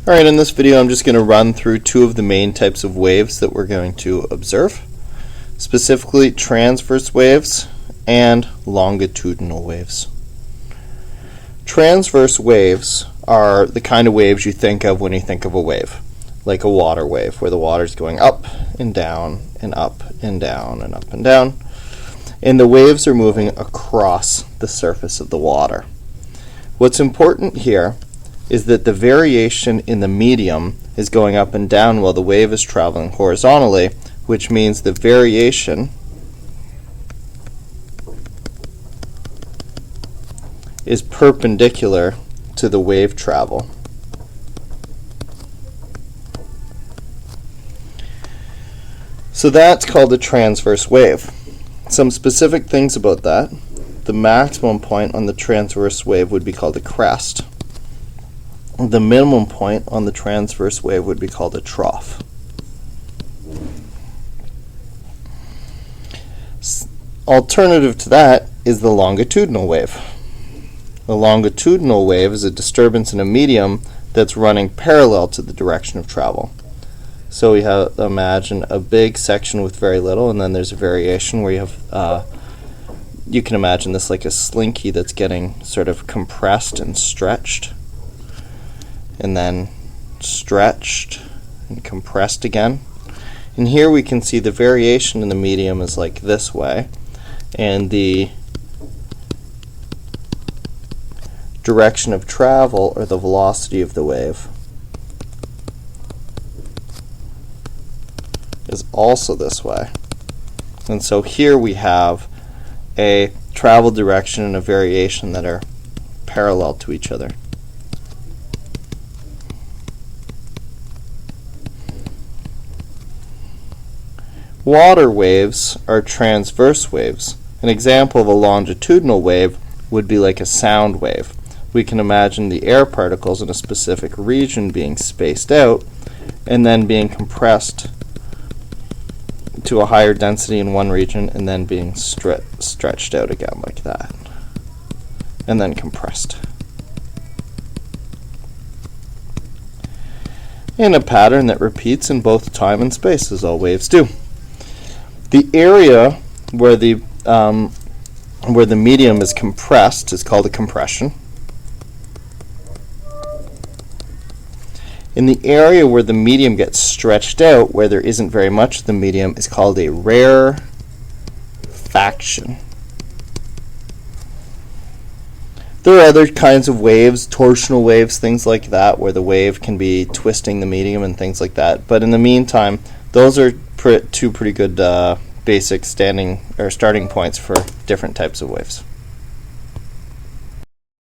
Alright, in this video I'm just going to run through two of the main types of waves that we're going to observe, specifically transverse waves and longitudinal waves. Transverse waves are the kind of waves you think of when you think of a wave, like a water wave, where the water is going up and down and up and down and up and down, and the waves are moving across the surface of the water. What's important here is that the variation in the medium is going up and down while the wave is traveling horizontally, which means the variation is perpendicular to the wave travel. So that's called a transverse wave. Some specific things about that: the maximum point on the transverse wave would be called a crest. The minimum point on the transverse wave would be called a trough. Alternative to that is the longitudinal wave. The longitudinal wave is a disturbance in a medium that's running parallel to the direction of travel. So we have, imagine a big section with very little, and then there's a variation where you have, you can imagine this like a slinky that's getting sort of compressed and stretched, and then stretched and compressed again. And here we can see the variation in the medium is like this way, and the direction of travel, or the velocity of the wave, is also this way. And so here we have a travel direction and a variation that are parallel to each other. Water waves are transverse waves. An example of a longitudinal wave would be like a sound wave. We can imagine the air particles in a specific region being spaced out and then being compressed to a higher density in one region and then being stretched out again like that, and then compressed in a pattern that repeats in both time and space, as all waves do. The area where the medium is compressed is called a compression. In the area where the medium gets stretched out, where there isn't very much of the medium, is called a rarefaction. There are other kinds of waves, torsional waves, things like that, where the wave can be twisting the medium and things like that. But in the meantime, those are two pretty good basic starting points for different types of waves.